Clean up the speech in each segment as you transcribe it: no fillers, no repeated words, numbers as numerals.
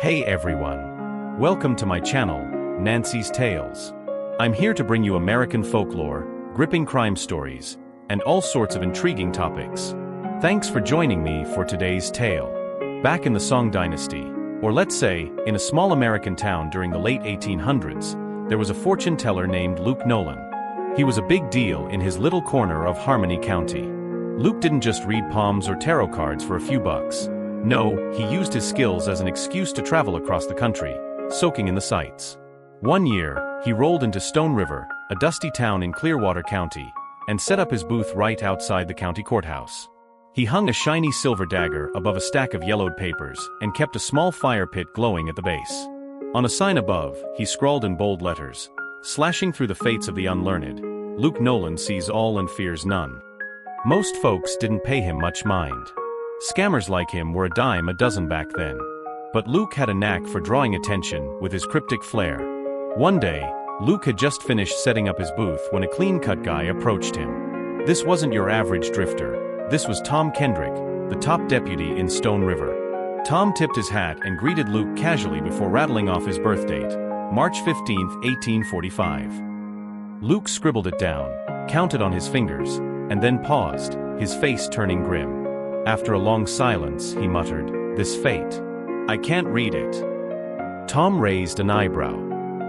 Hey everyone! Welcome to my channel, Nancy's Tales. I'm here to bring you American folklore, gripping crime stories, and all sorts of intriguing topics. Thanks for joining me for today's tale. Back in the Song Dynasty, or let's say, in a small American town during the late 1800s, there was a fortune teller named Luke Nolan. He was a big deal in his little corner of Harmony County. Luke didn't just read palms or tarot cards for a few bucks. No, he used his skills as an excuse to travel across the country, soaking in the sights. One year, he rolled into Stone River, a dusty town in Clearwater County, and set up his booth right outside the county courthouse. He hung a shiny silver dagger above a stack of yellowed papers and kept a small fire pit glowing at the base. On a sign above, he scrawled in bold letters, "Slashing through the fates of the unlearned, Luke Nolan sees all and fears none." Most folks didn't pay him much mind. Scammers like him were a dime a dozen back then. But Luke had a knack for drawing attention with his cryptic flair. One day, Luke had just finished setting up his booth when a clean-cut guy approached him. This wasn't your average drifter. This was Tom Kendrick, the top deputy in Stone River. Tom tipped his hat and greeted Luke casually before rattling off his birth date, March 15, 1845. Luke scribbled it down, counted on his fingers, and then paused, his face turning grim. After a long silence, he muttered, "This fate. I can't read it." Tom raised an eyebrow.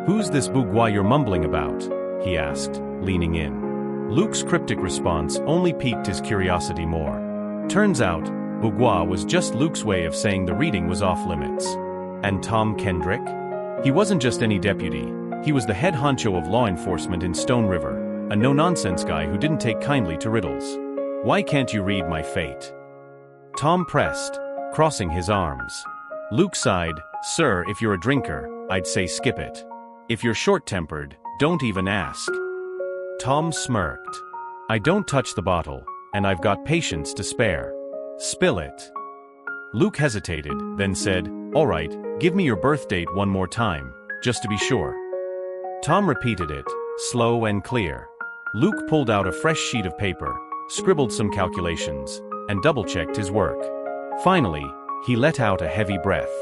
"Who's this bourgeois you're mumbling about?" he asked, leaning in. Luke's cryptic response only piqued his curiosity more. Turns out, bourgeois was just Luke's way of saying the reading was off limits. And Tom Kendrick? He wasn't just any deputy. He was the head honcho of law enforcement in Stone River, a no-nonsense guy who didn't take kindly to riddles. "Why can't you read my fate?" Tom pressed, crossing his arms. Luke sighed, "Sir, if you're a drinker, I'd say skip it. If you're short-tempered, don't even ask." Tom smirked. "I don't touch the bottle, and I've got patience to spare. Spill it." Luke hesitated, then said, "All right, give me your birth date one more time, just to be sure." Tom repeated it, slow and clear. Luke pulled out a fresh sheet of paper, scribbled some calculations, and double-checked his work. Finally, he let out a heavy breath.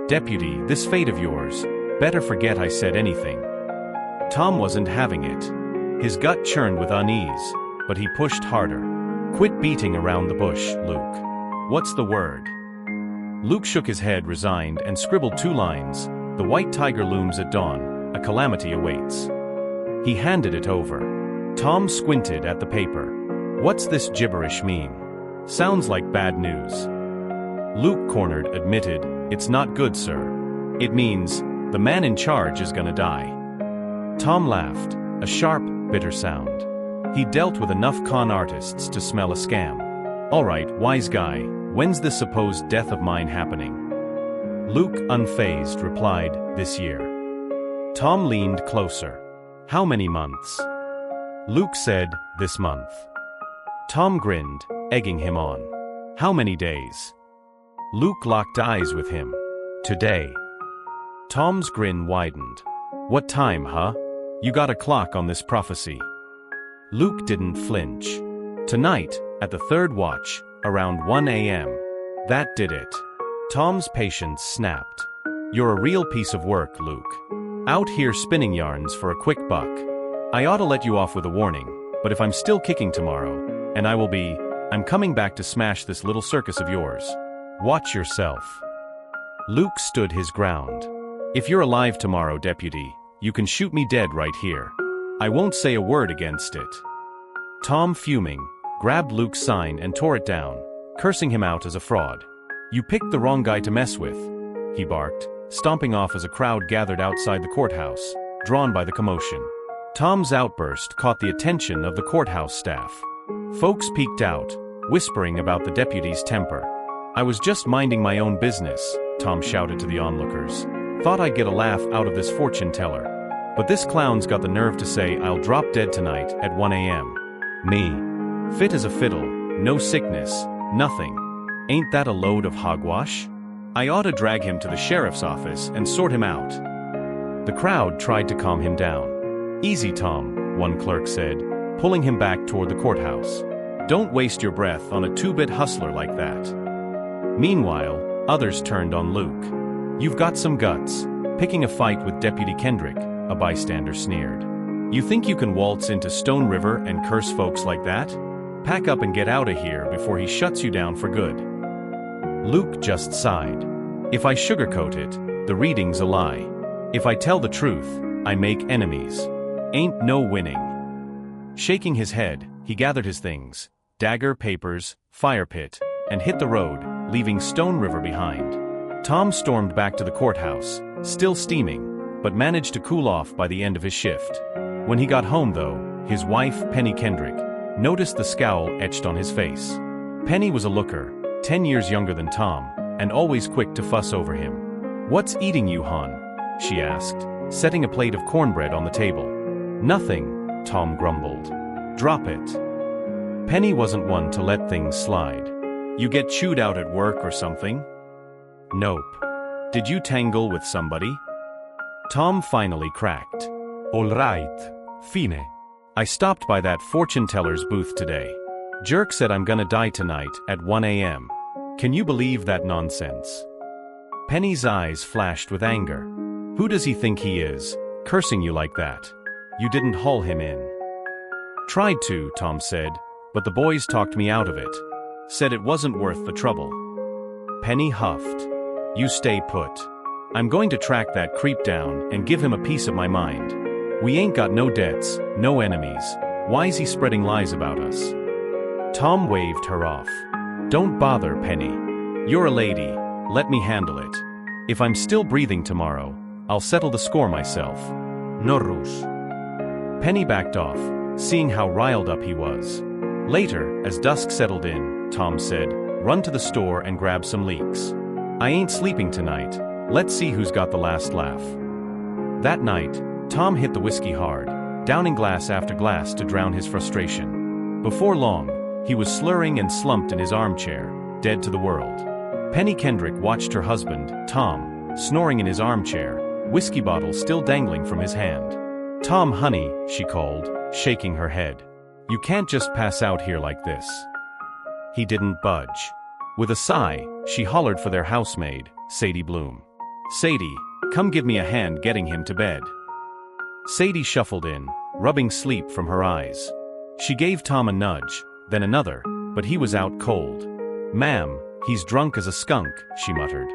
"Deputy, this fate of yours, better forget I said anything." Tom wasn't having it. His gut churned with unease, but he pushed harder. "Quit beating around the bush, Luke. What's the word?" Luke shook his head resigned and scribbled 2 lines, "The white tiger looms at dawn, a calamity awaits." He handed it over. Tom squinted at the paper. "What's this gibberish mean? Sounds like bad news." Luke, cornered, admitted, "It's not good, sir. It means, the man in charge is gonna die." Tom laughed, a sharp, bitter sound. He dealt with enough con artists to smell a scam. "All right, wise guy, when's this supposed death of mine happening?" Luke, unfazed, replied, "This year." Tom leaned closer. "How many months?" Luke said, "This month." Tom grinned, egging him on. "How many days?" Luke locked eyes with him. "Today." Tom's grin widened. "What time, huh? You got a clock on this prophecy?" Luke didn't flinch. "Tonight, at the 3rd watch, around 1 a.m. That did it." Tom's patience snapped. "You're a real piece of work, Luke. Out here spinning yarns for a quick buck. I ought to let you off with a warning, but if I'm still kicking tomorrow, and I'm coming back to smash this little circus of yours. Watch yourself." Luke stood his ground. "If you're alive tomorrow, deputy, you can shoot me dead right here. I won't say a word against it." Tom, fuming, grabbed Luke's sign and tore it down, cursing him out as a fraud. "You picked the wrong guy to mess with," he barked, stomping off as a crowd gathered outside the courthouse, drawn by the commotion. Tom's outburst caught the attention of the courthouse staff. Folks peeked out, whispering about the deputy's temper. "I was just minding my own business," Tom shouted to the onlookers. "Thought I'd get a laugh out of this fortune teller. But this clown's got the nerve to say I'll drop dead tonight at 1 a.m. Me. Fit as a fiddle, no sickness, nothing. Ain't that a load of hogwash? I ought to drag him to the sheriff's office and sort him out." The crowd tried to calm him down. "Easy, Tom," one clerk said, pulling him back toward the courthouse. "Don't waste your breath on a 2-bit hustler like that." Meanwhile, others turned on Luke. You've got some guts. Picking a fight with Deputy Kendrick, a bystander sneered. You think you can waltz into Stone River and curse folks like that? Pack up and get out of here before he shuts you down for good. Luke just sighed. If I sugarcoat it, the reading's a lie. If I tell the truth, I make enemies. Ain't no winning. Shaking his head, he gathered his things, dagger, papers, fire pit, and hit the road, leaving Stone River behind. Tom stormed back to the courthouse, still steaming, but managed to cool off by the end of his shift. When he got home, though, his wife, Penny Kendrick, noticed the scowl etched on his face. Penny was a looker, 10 years younger than Tom, and always quick to fuss over him. "What's eating you, hon?" she asked, setting a plate of cornbread on the table. "Nothing," Tom grumbled. "Drop it." Penny wasn't one to let things slide. "You get chewed out at work or something?" "Nope." "Did you tangle with somebody?" Tom finally cracked. "All right, fine. I stopped by that fortune teller's booth today. Jerk said I'm gonna die tonight at 1 a.m. Can you believe that nonsense?" Penny's eyes flashed with anger. "Who does he think he is, cursing you like that? You didn't haul him in." "Tried to," Tom said, "but the boys talked me out of it. Said it wasn't worth the trouble." Penny huffed. "You stay put. I'm going to track that creep down and give him a piece of my mind. We ain't got no debts, no enemies. Why's he spreading lies about us?" Tom waved her off. "Don't bother, Penny. You're a lady, let me handle it. If I'm still breathing tomorrow, I'll settle the score myself. No rush." Penny backed off, seeing how riled up he was. Later, as dusk settled in, Tom said, "Run to the store and grab some leeks. I ain't sleeping tonight. Let's see who's got the last laugh." That night, Tom hit the whiskey hard, downing glass after glass to drown his frustration. Before long, he was slurring and slumped in his armchair, dead to the world. Penny Kendrick watched her husband, Tom, snoring in his armchair, whiskey bottle still dangling from his hand. "Tom, honey," she called, shaking her head. "You can't just pass out here like this." He didn't budge. With a sigh, she hollered for their housemaid, Sadie Bloom. "Sadie, come give me a hand getting him to bed." Sadie shuffled in, rubbing sleep from her eyes. She gave Tom a nudge, then another, but he was out cold. "Ma'am, he's drunk as a skunk," she muttered.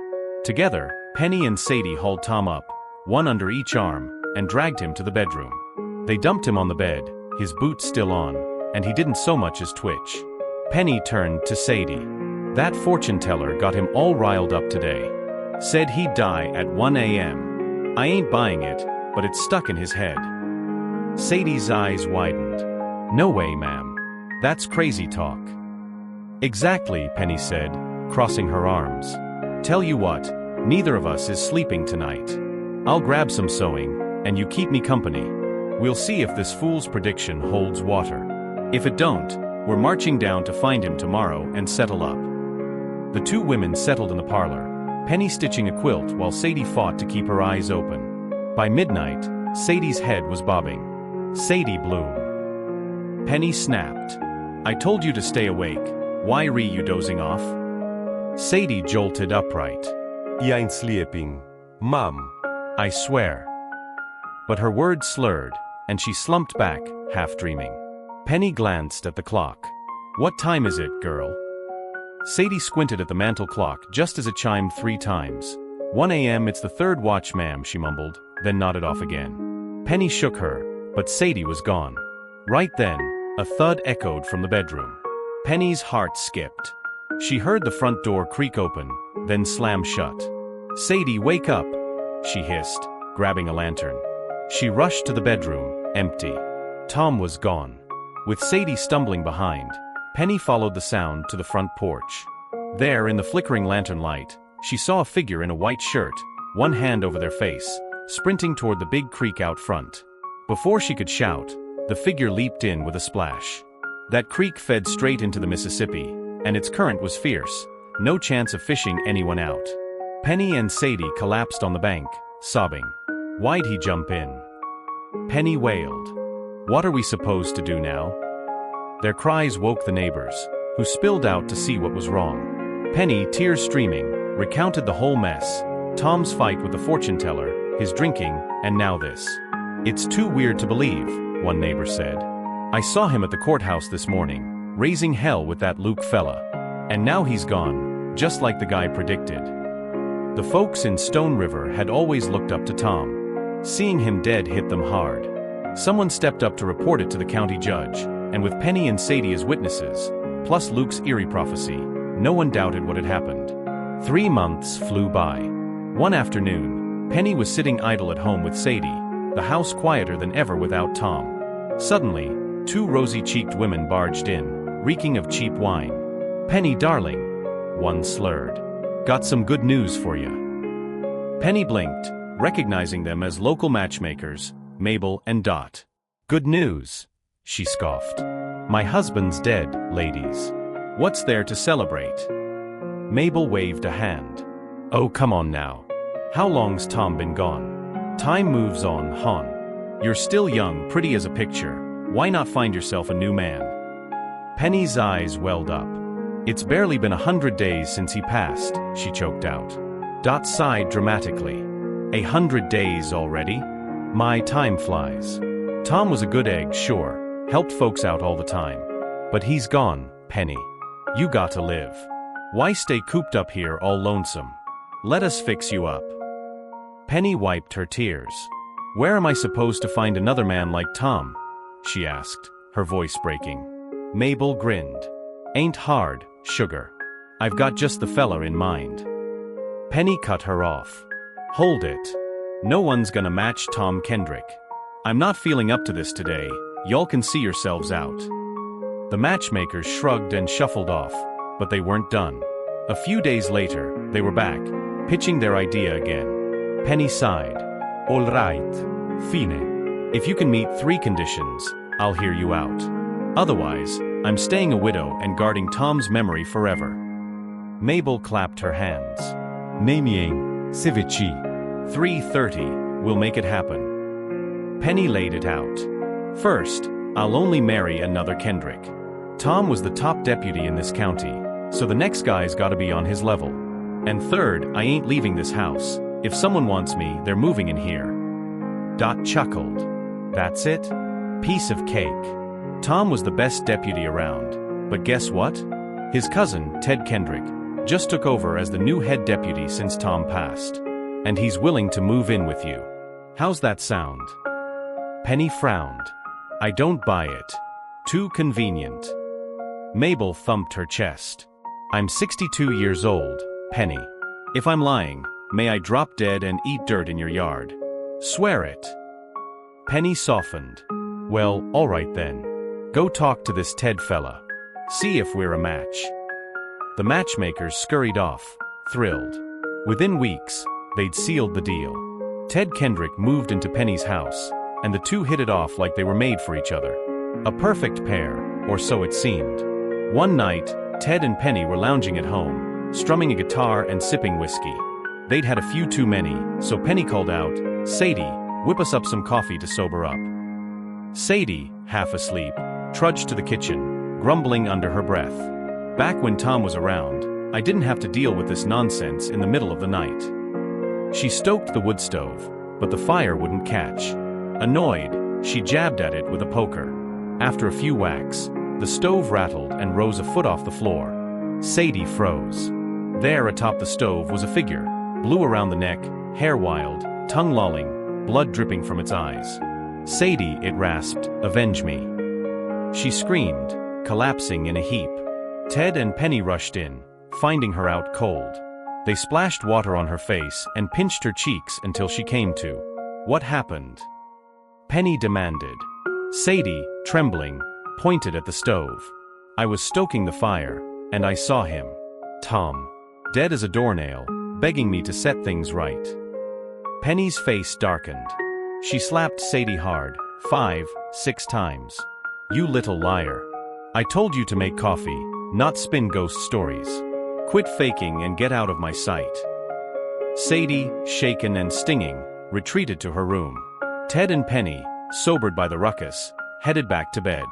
Together, Penny and Sadie hauled Tom up, one under each arm, and dragged him to the bedroom. They dumped him on the bed, his boots still on, and he didn't so much as twitch. Penny turned to Sadie. "That fortune teller got him all riled up today. Said he'd die at 1 a.m. I ain't buying it, but it's stuck in his head." Sadie's eyes widened. "No way, ma'am. That's crazy talk." "Exactly," Penny said, crossing her arms. "Tell you what, neither of us is sleeping tonight. I'll grab some sewing, and you keep me company. We'll see if this fool's prediction holds water. If it don't, we're marching down to find him tomorrow and settle up." The two women settled in the parlor, Penny stitching a quilt while Sadie fought to keep her eyes open. By midnight, Sadie's head was bobbing. "Sadie Bloom." Penny snapped. "I told you to stay awake. Why re you dozing off?" Sadie jolted upright. "I ain't sleeping, Mom. I swear." But her words slurred, and she slumped back, half dreaming. Penny glanced at the clock. "What time is it, girl?" Sadie squinted at the mantel clock just as it chimed 3 times. 1 a.m. It's the third watch, ma'am," she mumbled, then nodded off again. Penny shook her, but Sadie was gone. Right then, a thud echoed from the bedroom. Penny's heart skipped. She heard the front door creak open, then slam shut. "Sadie, wake up," she hissed, grabbing a lantern. She rushed to the bedroom, empty. Tom was gone. With Sadie stumbling behind, Penny followed the sound to the front porch. There, in the flickering lantern light, she saw a figure in a white shirt, one hand over their face, sprinting toward the big creek out front. Before she could shout, the figure leaped in with a splash. That creek fed straight into the Mississippi, and its current was fierce, no chance of fishing anyone out. Penny and Sadie collapsed on the bank, sobbing. "Why'd he jump in?" Penny wailed. "What are we supposed to do now?" Their cries woke the neighbors, who spilled out to see what was wrong. Penny, tears streaming, recounted the whole mess, Tom's fight with the fortune teller, his drinking, and now this. It's too weird to believe, one neighbor said. I saw him at the courthouse this morning, raising hell with that Luke fella. And now he's gone, just like the guy predicted. The folks in Stone River had always looked up to Tom. Seeing him dead hit them hard. Someone stepped up to report it to the county judge, and with Penny and Sadie as witnesses, plus Luke's eerie prophecy, no one doubted what had happened. 3 months flew by. One afternoon, Penny was sitting idle at home with Sadie, the house quieter than ever without Tom. Suddenly, 2 rosy-cheeked women barged in, reeking of cheap wine. "Penny, darling," one slurred. "Got some good news for you." Penny blinked, recognizing them as local matchmakers, Mabel and Dot. "Good news," she scoffed. "My husband's dead, ladies. What's there to celebrate?" Mabel waved a hand. "Oh, come on now. How long's Tom been gone? Time moves on, hon. You're still young, pretty as a picture. Why not find yourself a new man?" Penny's eyes welled up. "It's barely been 100 days since he passed," she choked out. Dot sighed dramatically. 100 days already? My, time flies. Tom was a good egg, sure, helped folks out all the time. But he's gone, Penny. You got to live. Why stay cooped up here all lonesome? Let us fix you up. Penny wiped her tears. "Where am I supposed to find another man like Tom?" she asked, her voice breaking. Mabel grinned. "Ain't hard, sugar. I've got just the fella in mind." Penny cut her off. "Hold it. No one's gonna match Tom Kendrick. I'm not feeling up to this today, y'all can see yourselves out." The matchmakers shrugged and shuffled off, but they weren't done. A few days later, they were back, pitching their idea again. Penny sighed. "All right, fine. If you can meet 3 conditions, I'll hear you out. Otherwise, I'm staying a widow and guarding Tom's memory forever." Mabel clapped her hands. "Naming, Civici. 3:30, we'll make it happen." Penny laid it out. "First, I'll only marry another Kendrick. Tom was the top deputy in this county, so the next guy's gotta be on his level. And third, I ain't leaving this house. If someone wants me, they're moving in here." Dot chuckled. "That's it? Piece of cake. Tom was the best deputy around, but guess what? His cousin, Ted Kendrick, just took over as the new head deputy since Tom passed. And he's willing to move in with you. How's that sound?" Penny frowned. "I don't buy it. Too convenient." Mabel thumped her chest. "I'm 62 years old, Penny. If I'm lying, may I drop dead and eat dirt in your yard? Swear it." Penny softened. "Well, all right then. Go talk to this Ted fella. See if we're a match." The matchmakers scurried off, thrilled. Within weeks, they'd sealed the deal. Ted Kendrick moved into Penny's house, and the two hit it off like they were made for each other. A perfect pair, or so it seemed. One night, Ted and Penny were lounging at home, strumming a guitar and sipping whiskey. They'd had a few too many, so Penny called out, "Sadie, whip us up some coffee to sober up." Sadie, half asleep, trudged to the kitchen, grumbling under her breath. "Back when Tom was around, I didn't have to deal with this nonsense in the middle of the night." She stoked the wood stove, but the fire wouldn't catch. Annoyed, she jabbed at it with a poker. After a few whacks, the stove rattled and rose a foot off the floor. Sadie froze. There atop the stove was a figure, blue around the neck, hair wild, tongue lolling, blood dripping from its eyes. "Sadie," it rasped, "avenge me." She screamed, collapsing in a heap. Ted and Penny rushed in, finding her out cold. They splashed water on her face and pinched her cheeks until she came to. "What happened?" Penny demanded. Sadie, trembling, pointed at the stove. "I was stoking the fire, and I saw him. Tom. Dead as a doornail, begging me to set things right." Penny's face darkened. She slapped Sadie hard, 5, 6 times. "You little liar. I told you to make coffee, not spin ghost stories. Quit faking and get out of my sight." Sadie, shaken and stinging, retreated to her room. Ted and Penny, sobered by the ruckus, headed back to bed.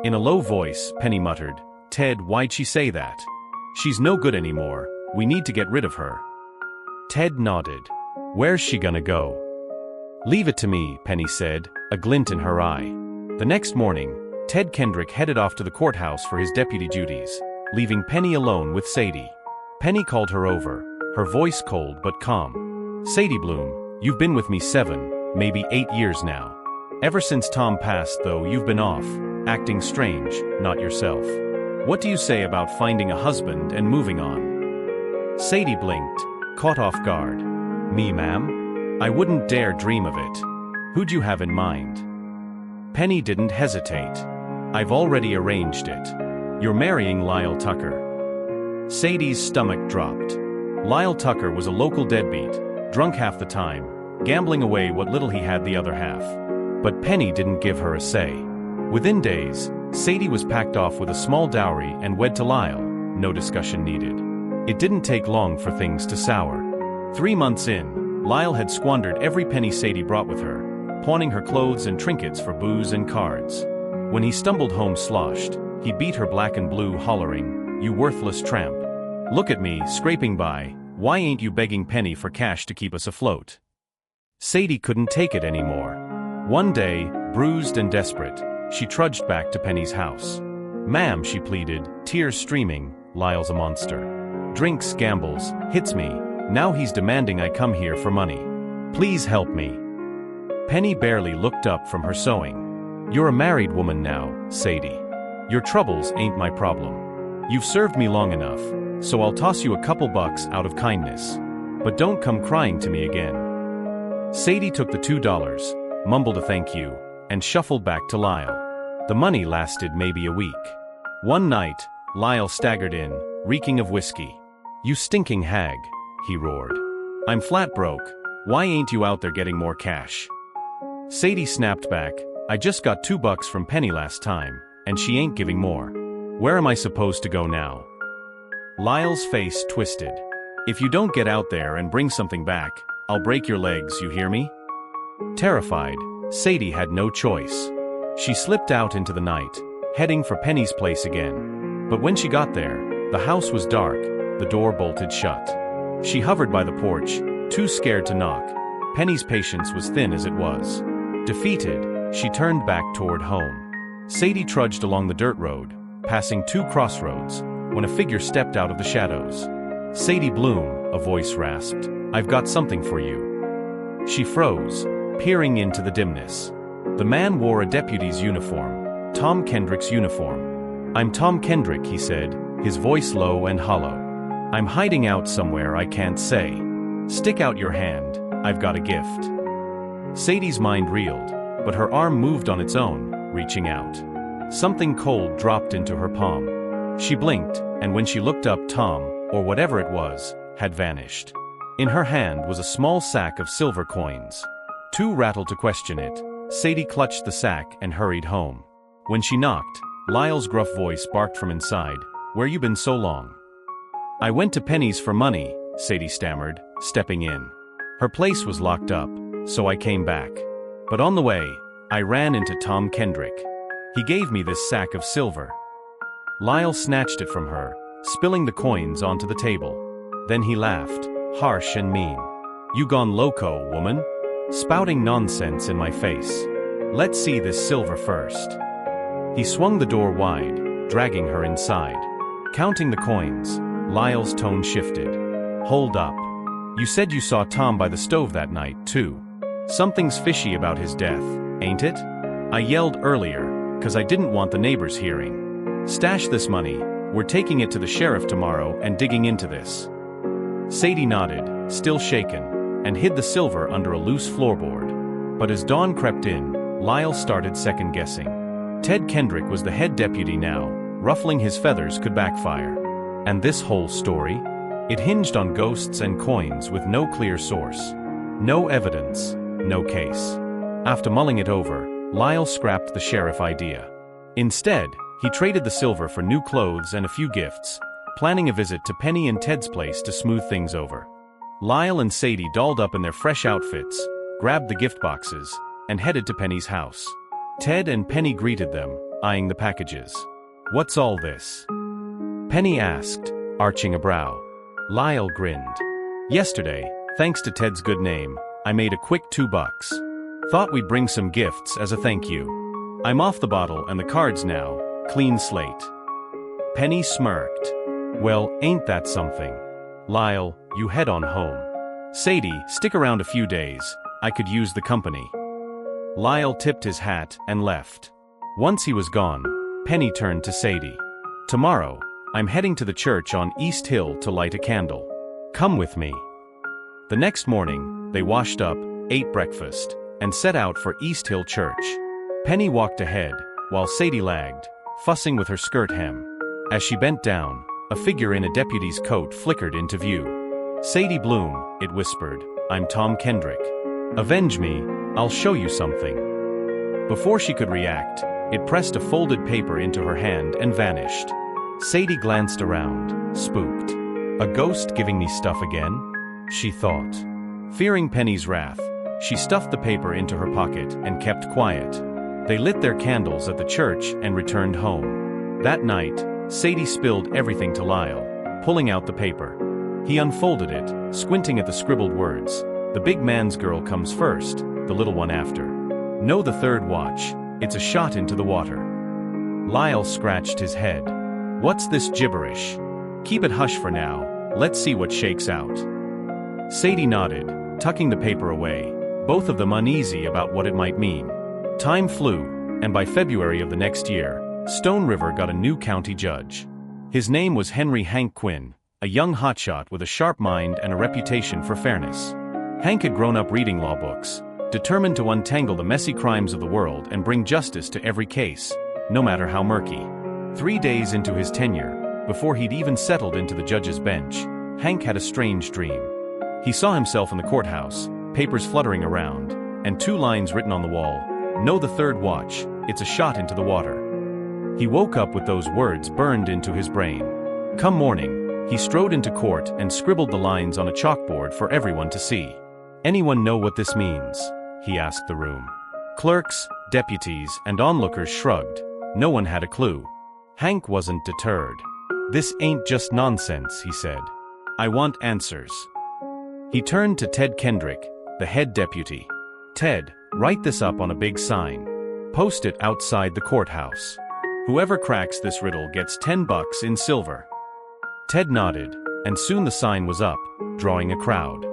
In a low voice, Penny muttered, "Ted, why'd she say that? She's no good anymore, we need to get rid of her." Ted nodded. Where's she gonna go? Leave it to me, Penny said, a glint in her eye. The next morning, Ted Kendrick headed off to the courthouse for his deputy duties, leaving Penny alone with Sadie. Penny called her over, her voice cold but calm. Sadie Bloom, you've been with me 7, maybe 8 years now. Ever since Tom passed, though, you've been off, acting strange, not yourself. What do you say about finding a husband and moving on? Sadie blinked, caught off guard. Me, ma'am? I wouldn't dare dream of it. Who'd you have in mind? Penny didn't hesitate. I've already arranged it. You're marrying Lyle Tucker. Sadie's stomach dropped. Lyle Tucker was a local deadbeat, drunk half the time, gambling away what little he had the other half. But Penny didn't give her a say. Within days, Sadie was packed off with a small dowry and wed to Lyle, no discussion needed. It didn't take long for things to sour. 3 months in, Lyle had squandered every penny Sadie brought with her, pawning her clothes and trinkets for booze and cards. When he stumbled home sloshed, he beat her black and blue, hollering, "You worthless tramp. Look at me, scraping by, why ain't you begging Penny for cash to keep us afloat?" Sadie couldn't take it anymore. One day, bruised and desperate, she trudged back to Penny's house. "Ma'am," she pleaded, tears streaming, "Lyle's a monster. Drinks, gambles, hits me, now he's demanding I come here for money. Please help me." Penny barely looked up from her sewing. "You're a married woman now, Sadie. Your troubles ain't my problem. You've served me long enough, so I'll toss you a couple bucks out of kindness. But don't come crying to me again." Sadie took the $2, mumbled a thank you, and shuffled back to Lyle. The money lasted maybe a week. One night, Lyle staggered in, reeking of whiskey. "You stinking hag," he roared. "I'm flat broke, why ain't you out there getting more cash?" Sadie snapped back, "I just got $2 from Penny last time, and she ain't giving more. Where am I supposed to go now?" Lyle's face twisted. "If you don't get out there and bring something back, I'll break your legs, you hear me?" Terrified, Sadie had no choice. She slipped out into the night, heading for Penny's place again. But when she got there, the house was dark, the door bolted shut. She hovered by the porch, too scared to knock. Penny's patience was thin as it was. Defeated, she turned back toward home. Sadie trudged along the dirt road, passing 2 crossroads, when a figure stepped out of the shadows. "Sadie Bloom," a voice rasped, "I've got something for you." She froze, peering into the dimness. The man wore a deputy's uniform, Tom Kendrick's uniform. "I'm Tom Kendrick," he said, his voice low and hollow. "I'm hiding out somewhere I can't say. Stick out your hand, I've got a gift." Sadie's mind reeled, but her arm moved on its own, reaching out. Something cold dropped into her palm. She blinked, and when she looked up, Tom, or whatever it was, had vanished. In her hand was a small sack of silver coins. Too rattled to question it, Sadie clutched the sack and hurried home. When she knocked, Lyle's gruff voice barked from inside, "Where you been so long?" "I went to Penny's for money," Sadie stammered, stepping in. "Her place was locked up, so I came back. But on the way, I ran into Tom Kendrick. He gave me this sack of silver." Lyle snatched it from her, spilling the coins onto the table. Then he laughed, harsh and mean. "You gone loco, woman? Spouting nonsense in my face. Let's see this silver first." He swung the door wide, dragging her inside. Counting the coins, Lyle's tone shifted. "Hold up. You said you saw Tom by the stove that night, too. Something's fishy about his death, ain't it? I yelled earlier, 'cause I didn't want the neighbors hearing. Stash this money, we're taking it to the sheriff tomorrow and digging into this." Sadie nodded, still shaken, and hid the silver under a loose floorboard. But as dawn crept in, Lyle started second-guessing. Ted Kendrick was the head deputy now, ruffling his feathers could backfire. And this whole story? It hinged on ghosts and coins with no clear source. No evidence, no case. After mulling it over, Lyle scrapped the sheriff idea. Instead, he traded the silver for new clothes and a few gifts, planning a visit to Penny and Ted's place to smooth things over. Lyle and Sadie dolled up in their fresh outfits, grabbed the gift boxes, and headed to Penny's house. Ted and Penny greeted them, eyeing the packages. "What's all this?" Penny asked, arching a brow. Lyle grinned. "Yesterday, Thanks to Ted's good name, I made a quick $2. Thought we'd bring some gifts as a thank you. I'm off the bottle and the cards now, clean slate. Penny smirked. Well, ain't that something? Lyle, you head on home. Sadie, stick around a few days, I could use the company. Lyle tipped his hat and left. Once he was gone, Penny turned to Sadie. Tomorrow, I'm heading to the church on East Hill to light a candle. Come with me. The next morning, they washed up, ate breakfast, and set out for East Hill Church. Penny walked ahead, while Sadie lagged, fussing with her skirt hem. As she bent down, a figure in a deputy's coat flickered into view. Sadie Bloom, it whispered, I'm Tom Kendrick. Avenge me, I'll show you something. Before she could react, it pressed a folded paper into her hand and vanished. Sadie glanced around, spooked. A ghost giving me stuff again? She thought. Fearing Penny's wrath, she stuffed the paper into her pocket and kept quiet. They lit their candles at the church and returned home. That night, Sadie spilled everything to Lyle, pulling out the paper. He unfolded it, squinting at the scribbled words. The big man's girl comes first, the little one after. Know the third watch, it's a shot into the water. Lyle scratched his head. What's this gibberish? Keep it hush for now, let's see what shakes out. Sadie nodded, tucking the paper away, both of them uneasy about what it might mean. Time flew, and by February of the next year, Stone River got a new county judge. His name was Henry Hank Quinn, a young hotshot with a sharp mind and a reputation for fairness. Hank had grown up reading law books, determined to untangle the messy crimes of the world and bring justice to every case, no matter how murky. 3 days into his tenure, before he'd even settled into the judge's bench, Hank had a strange dream. He saw himself in the courthouse, papers fluttering around, and 2 lines written on the wall, Know the third watch, it's a shot into the water. He woke up with those words burned into his brain. Come morning, he strode into court and scribbled the lines on a chalkboard for everyone to see. Anyone know what this means? He asked the room. Clerks, deputies, and onlookers shrugged. No one had a clue. Hank wasn't deterred. This ain't just nonsense, he said. I want answers. He turned to Ted Kendrick, the head deputy. Ted, write this up on a big sign. Post it outside the courthouse. Whoever cracks this riddle gets $10 in silver. Ted nodded, and soon the sign was up, drawing a crowd.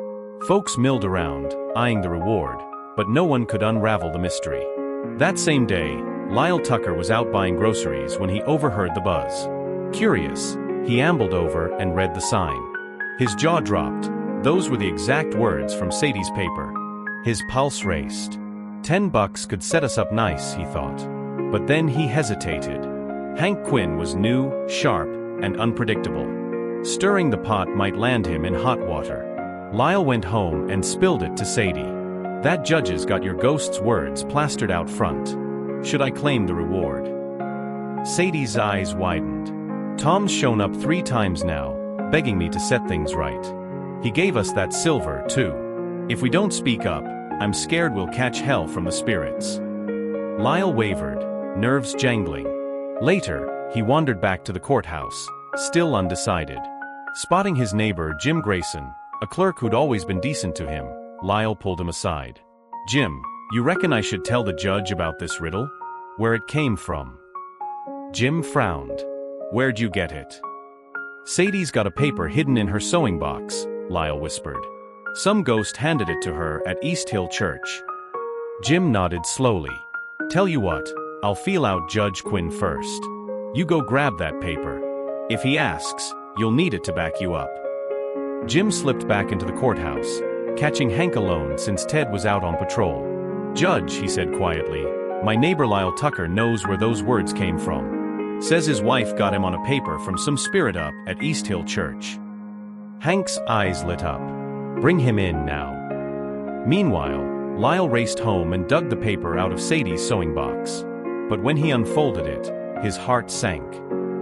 Folks milled around, eyeing the reward, but no one could unravel the mystery. That same day, Lyle Tucker was out buying groceries when he overheard the buzz. Curious, he ambled over and read the sign. His jaw dropped. Those were the exact words from Sadie's paper. His pulse raced. $10 could set us up nice, he thought. But then he hesitated. Hank Quinn was new, sharp, and unpredictable. Stirring the pot might land him in hot water. Lyle went home and spilled it to Sadie. That judge's got your ghost's words plastered out front. Should I claim the reward? Sadie's eyes widened. Tom's shown up 3 times now, begging me to set things right. He gave us that silver, too. If we don't speak up, I'm scared we'll catch hell from the spirits. Lyle wavered, nerves jangling. Later, he wandered back to the courthouse, still undecided. Spotting his neighbor, Jim Grayson, a clerk who'd always been decent to him, Lyle pulled him aside. Jim, you reckon I should tell the judge about this riddle? Where it came from? Jim frowned. Where'd you get it? Sadie's got a paper hidden in her sewing box, Lyle whispered. Some ghost handed it to her at East Hill Church. Jim nodded slowly. Tell you what, I'll feel out Judge Quinn first. You go grab that paper. If he asks, you'll need it to back you up. Jim slipped back into the courthouse, catching Hank alone since Ted was out on patrol. Judge, he said quietly, my neighbor Lyle Tucker knows where those words came from. Says his wife got him on a paper from some spirit up at East Hill Church. Hank's eyes lit up. Bring him in now. Meanwhile, Lyle raced home and dug the paper out of Sadie's sewing box. But when he unfolded it, his heart sank.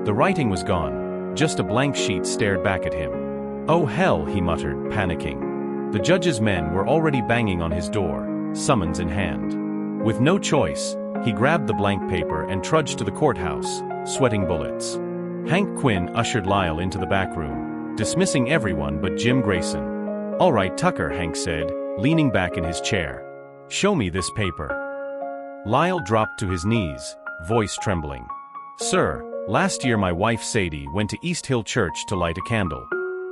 The writing was gone, just a blank sheet stared back at him. Oh hell, he muttered, panicking. The judge's men were already banging on his door, summons in hand. With no choice, he grabbed the blank paper and trudged to the courthouse, sweating bullets. Hank Quinn ushered Lyle into the back room, dismissing everyone but Jim Grayson. "All right, Tucker," Hank said, leaning back in his chair. "Show me this paper." Lyle dropped to his knees, voice trembling. "Sir, last year my wife Sadie went to East Hill Church to light a candle.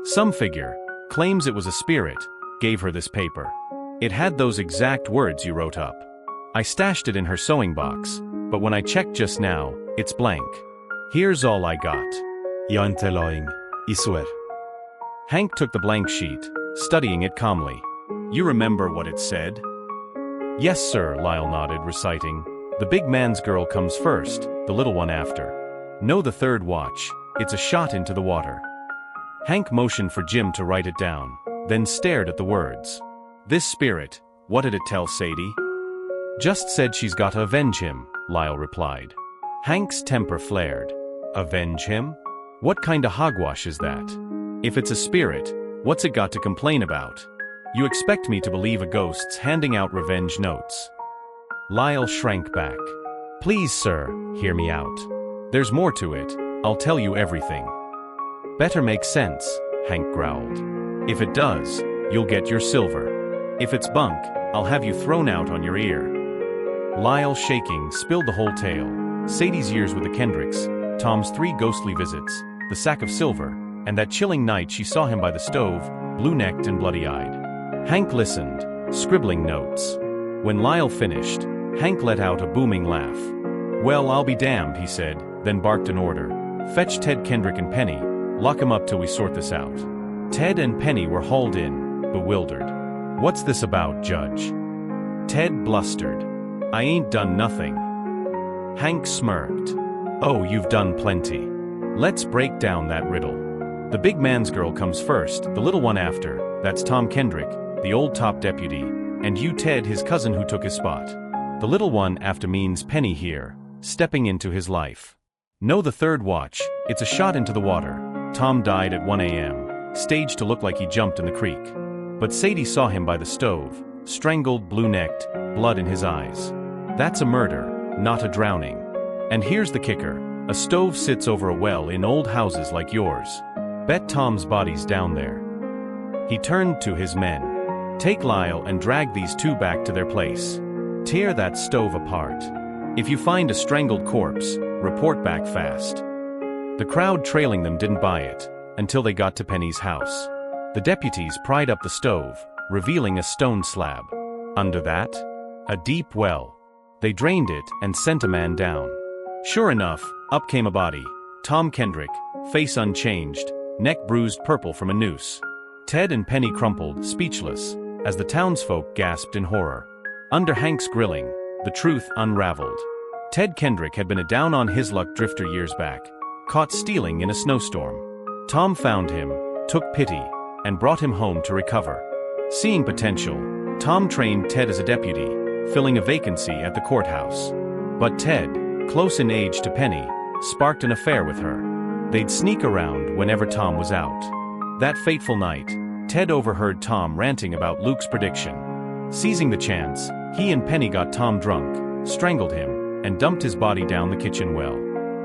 Some figure, claims it was a spirit, gave her this paper. It had those exact words you wrote up. I stashed it in her sewing box, but when I checked just now, it's blank. Here's all I got." Jag är inte lying, I swear. Hank took the blank sheet, studying it calmly. "You remember what it said?" "Yes, sir," Lyle nodded, reciting, "The big man's girl comes first, the little one after. No, the third watch, it's a shot into the water." Hank motioned for Jim to write it down, then stared at the words. "This spirit, what did it tell Sadie?" "Just said she's gotta avenge him," Lyle replied. Hank's temper flared. "Avenge him? What kind of hogwash is that? If it's a spirit, what's it got to complain about? You expect me to believe a ghost's handing out revenge notes?" Lyle shrank back. "Please, sir, hear me out. There's more to it, I'll tell you everything." "Better make sense," Hank growled. "If it does, you'll get your silver. If it's bunk, I'll have you thrown out on your ear." Lyle, shaking, spilled the whole tale. Sadie's years with the Kendricks, Tom's 3 ghostly visits, the sack of silver, and that chilling night she saw him by the stove, blue-necked and bloody-eyed. Hank listened, scribbling notes. When Lyle finished, Hank let out a booming laugh. "Well, I'll be damned," he said, then barked an order. "Fetch Ted, Kendrick, and Penny. Lock 'em up till we sort this out." Ted and Penny were hauled in, bewildered. "What's this about, Judge?" Ted blustered. "I ain't done nothing." Hank smirked. "Oh, you've done plenty. Let's break down that riddle. The big man's girl comes first, the little one after, that's Tom Kendrick, the old top deputy, and you, Ted, his cousin who took his spot. The little one after means Penny here, stepping into his life. No, the third watch, it's a shot into the water. Tom died at 1 a.m., staged to look like he jumped in the creek. But Sadie saw him by the stove, strangled, blue-necked, blood in his eyes. That's a murder, not a drowning. And here's the kicker, a stove sits over a well in old houses like yours. Bet Tom's body's down there." He turned to his men. "Take Lyle and drag these 2 back to their place. Tear that stove apart. If you find a strangled corpse, report back fast." The crowd trailing them didn't buy it, until they got to Penny's house. The deputies pried up the stove, revealing a stone slab. Under that, a deep well. They drained it and sent a man down. Sure enough, up came a body. Tom Kendrick, face unchanged, neck bruised purple from a noose. Ted and Penny crumpled, speechless, as the townsfolk gasped in horror. Under Hank's grilling, the truth unraveled. Ted Kendrick had been a down-on-his-luck drifter years back, caught stealing in a snowstorm. Tom found him, took pity, and brought him home to recover. Seeing potential, Tom trained Ted as a deputy, filling a vacancy at the courthouse. But Ted, close in age to Penny, sparked an affair with her. They'd sneak around whenever Tom was out. That fateful night, Ted overheard Tom ranting about Luke's prediction. Seizing the chance, he and Penny got Tom drunk, strangled him, and dumped his body down the kitchen well.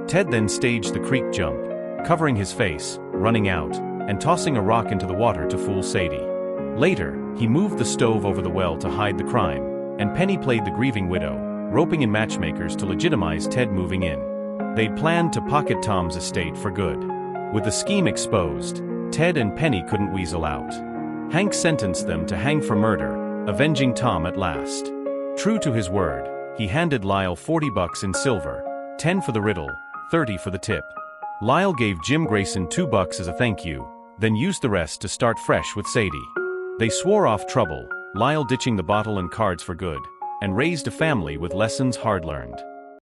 Ted then staged the creek jump, covering his face, running out, and tossing a rock into the water to fool Sadie. Later, he moved the stove over the well to hide the crime, and Penny played the grieving widow, roping in matchmakers to legitimize Ted moving in. They'd planned to pocket Tom's estate for good. With the scheme exposed, Ted and Penny couldn't weasel out. Hank sentenced them to hang for murder, avenging Tom at last. True to his word, he handed Lyle $40 in silver, 10 for the riddle, 30 for the tip. Lyle gave Jim Grayson $2 as a thank you, then used the rest to start fresh with Sadie. They swore off trouble, Lyle ditching the bottle and cards for good, and raised a family with lessons hard learned.